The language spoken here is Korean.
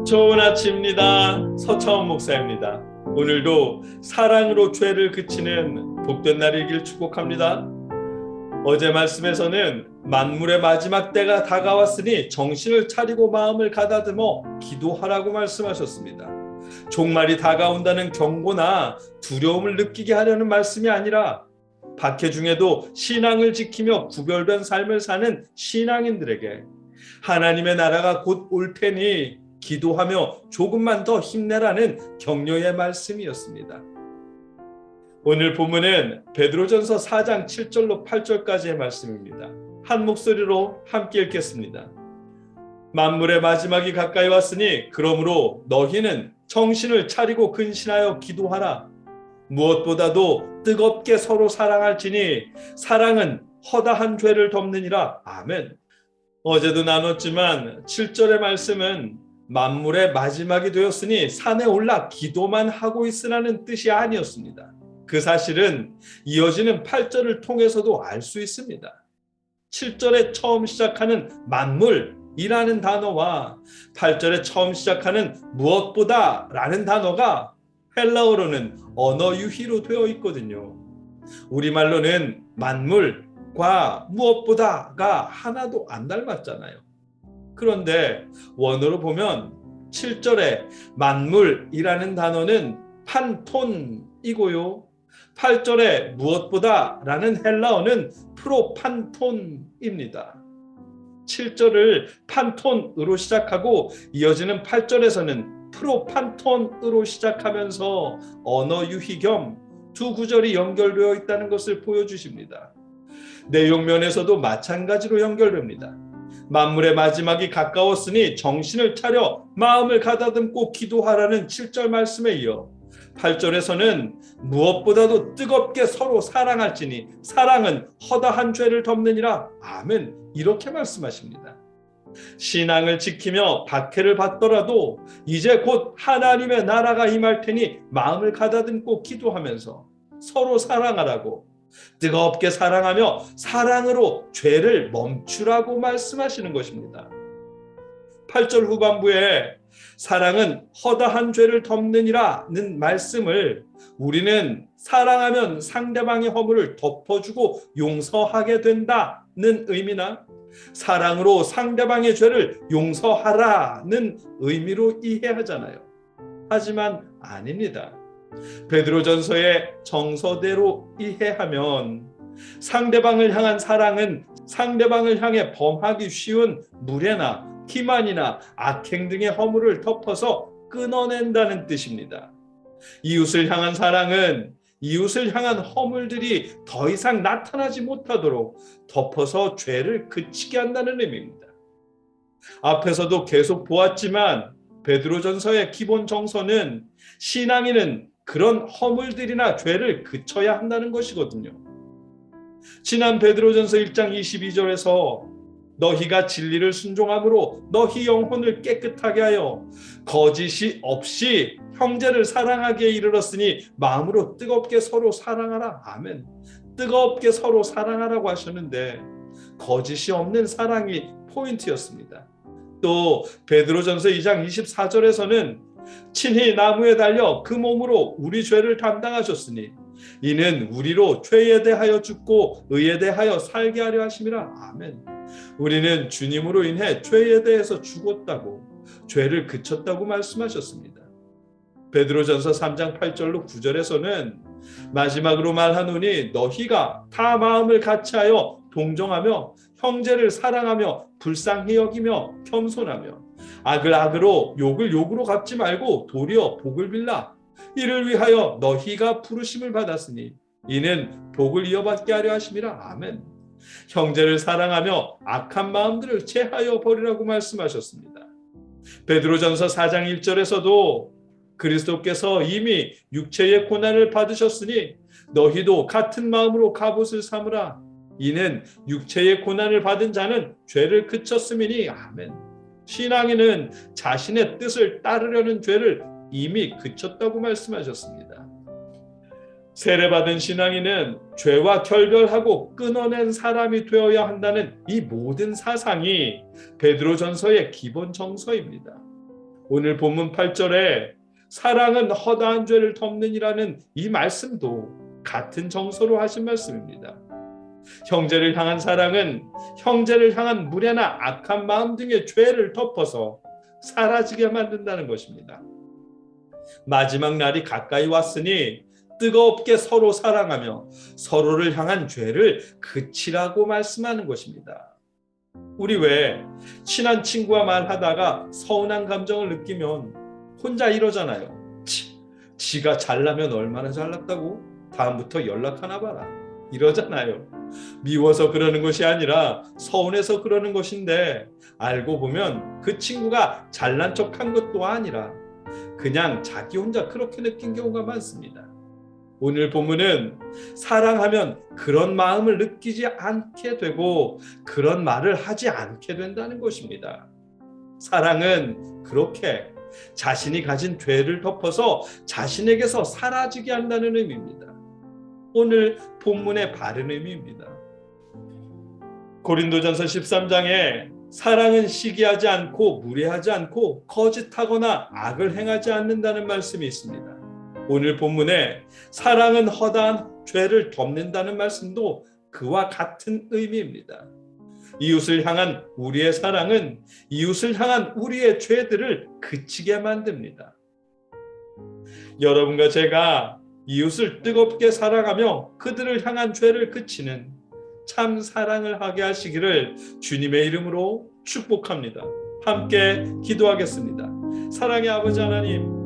좋은 아침입니다. 서차원 목사입니다. 오늘도 사랑으로 죄를 그치는 복된 날이길 축복합니다. 어제 말씀에서는 만물의 마지막 때가 다가왔으니 정신을 차리고 마음을 가다듬어 기도하라고 말씀하셨습니다. 종말이 다가온다는 경고나 두려움을 느끼게 하려는 말씀이 아니라 박해 중에도 신앙을 지키며 구별된 삶을 사는 신앙인들에게 하나님의 나라가 곧 올 테니 기도하며 조금만 더 힘내라는 격려의 말씀이었습니다. 오늘 본문은 베드로전서 4장 7절로 8절까지의 말씀입니다. 한 목소리로 함께 읽겠습니다. 만물의 마지막이 가까이 왔으니 그러므로 너희는 정신을 차리고 근신하여 기도하라. 무엇보다도 뜨겁게 서로 사랑할지니 사랑은 허다한 죄를 덮느니라. 아멘. 어제도 나눴지만 7절의 말씀은 만물의 마지막이 되었으니 산에 올라 기도만 하고 있으라는 뜻이 아니었습니다. 그 사실은 이어지는 8절을 통해서도 알 수 있습니다. 7절에 처음 시작하는 만물이라는 단어와 8절에 처음 시작하는 무엇보다라는 단어가 헬라어로는 언어 유희로 되어 있거든요. 우리말로는 만물과 무엇보다가 하나도 안 닮았잖아요. 그런데 원어로 보면 7절에 만물이라는 단어는 판톤이고요. 8절에 무엇보다라는 헬라어는 프로판톤입니다. 7절을 판톤으로 시작하고 이어지는 8절에서는 프로판톤으로 시작하면서 언어 유희 겸 두 구절이 연결되어 있다는 것을 보여주십니다. 내용면에서도 마찬가지로 연결됩니다. 만물의 마지막이 가까웠으니 정신을 차려 마음을 가다듬고 기도하라는 7절 말씀에 이어 8절에서는 무엇보다도 뜨겁게 서로 사랑할지니 사랑은 허다한 죄를 덮느니라. 아멘. 이렇게 말씀하십니다. 신앙을 지키며 박해를 받더라도 이제 곧 하나님의 나라가 임할 테니 마음을 가다듬고 기도하면서 서로 사랑하라고, 뜨겁게 사랑하며 사랑으로 죄를 멈추라고 말씀하시는 것입니다. 8절 후반부에 사랑은 허다한 죄를 덮느니라는 말씀을 우리는 사랑하면 상대방의 허물을 덮어주고 용서하게 된다는 의미나 사랑으로 상대방의 죄를 용서하라는 의미로 이해하잖아요. 하지만 아닙니다. 베드로전서의 정서대로 이해하면 상대방을 향한 사랑은 상대방을 향해 범하기 쉬운 무례나 기만이나 악행 등의 허물을 덮어서 끊어낸다는 뜻입니다. 이웃을 향한 사랑은 이웃을 향한 허물들이 더 이상 나타나지 못하도록 덮어서 죄를 그치게 한다는 의미입니다. 앞에서도 계속 보았지만 베드로전서의 기본 정서는 신앙인은 그런 허물들이나 죄를 그쳐야 한다는 것이거든요. 지난 베드로전서 1장 22절에서 너희가 진리를 순종함으로 너희 영혼을 깨끗하게 하여 거짓이 없이 형제를 사랑하기에 이르렀으니 마음으로 뜨겁게 서로 사랑하라. 아멘. 뜨겁게 서로 사랑하라고 하셨는데 거짓이 없는 사랑이 포인트였습니다. 또 베드로전서 2장 24절에서는 친히 나무에 달려 그 몸으로 우리 죄를 담당하셨으니 이는 우리로 죄에 대하여 죽고 의에 대하여 살게 하려 하심이라. 아멘. 우리는 주님으로 인해 죄에 대해서 죽었다고, 죄를 그쳤다고 말씀하셨습니다. 베드로전서 3장 8절로 9절에서는 마지막으로 말하노니 너희가 다 마음을 같이하여 동정하며 형제를 사랑하며 불쌍히 여기며 겸손하며 악을 악으로 욕을 욕으로 갚지 말고 도리어 복을 빌라. 이를 위하여 너희가 부르심을 받았으니 이는 복을 이어받게 하려 하심이라. 아멘. 형제를 사랑하며 악한 마음들을 제하여 버리라고 말씀하셨습니다. 베드로전서 4장 1절에서도 그리스도께서 이미 육체의 고난을 받으셨으니 너희도 같은 마음으로 갑옷을 삼으라. 이는 육체의 고난을 받은 자는 죄를 그쳤음이니. 아멘. 신앙인은 자신의 뜻을 따르려는 죄를 이미 그쳤다고 말씀하셨습니다. 세례받은 신앙인은 죄와 결별하고 끊어낸 사람이 되어야 한다는 이 모든 사상이 베드로전서의 기본 정서입니다. 오늘 본문 8절에 사랑은 허다한 죄를 덮는이라는 이 말씀도 같은 정서로 하신 말씀입니다. 형제를 향한 사랑은 형제를 향한 무례나 악한 마음 등의 죄를 덮어서 사라지게 만든다는 것입니다. 마지막 날이 가까이 왔으니 뜨겁게 서로 사랑하며 서로를 향한 죄를 그치라고 말씀하는 것입니다. 우리 왜 친한 친구와 말하다가 서운한 감정을 느끼면 혼자 이러잖아요. 지가 잘나면 얼마나 잘났다고? 다음부터 연락하나 봐라. 이러잖아요. 미워서 그러는 것이 아니라 서운해서 그러는 것인데 알고 보면 그 친구가 잘난 척한 것도 아니라 그냥 자기 혼자 그렇게 느낀 경우가 많습니다. 오늘 본문은 사랑하면 그런 마음을 느끼지 않게 되고 그런 말을 하지 않게 된다는 것입니다. 사랑은 그렇게 자신이 가진 죄를 덮어서 자신에게서 사라지게 한다는 의미입니다. 오늘 본문의 바른 의미입니다. 고린도전서 13장에 사랑은 시기하지 않고 무례하지 않고 거짓하거나 악을 행하지 않는다는 말씀이 있습니다. 오늘 본문에 사랑은 허다한 죄를 덮는다는 말씀도 그와 같은 의미입니다. 이웃을 향한 우리의 사랑은 이웃을 향한 우리의 죄들을 그치게 만듭니다. 여러분과 제가 이웃을 뜨겁게 사랑하며 그들을 향한 죄를 그치는 참 사랑을 하게 하시기를 주님의 이름으로 축복합니다. 함께 기도하겠습니다. 사랑의 아버지 하나님,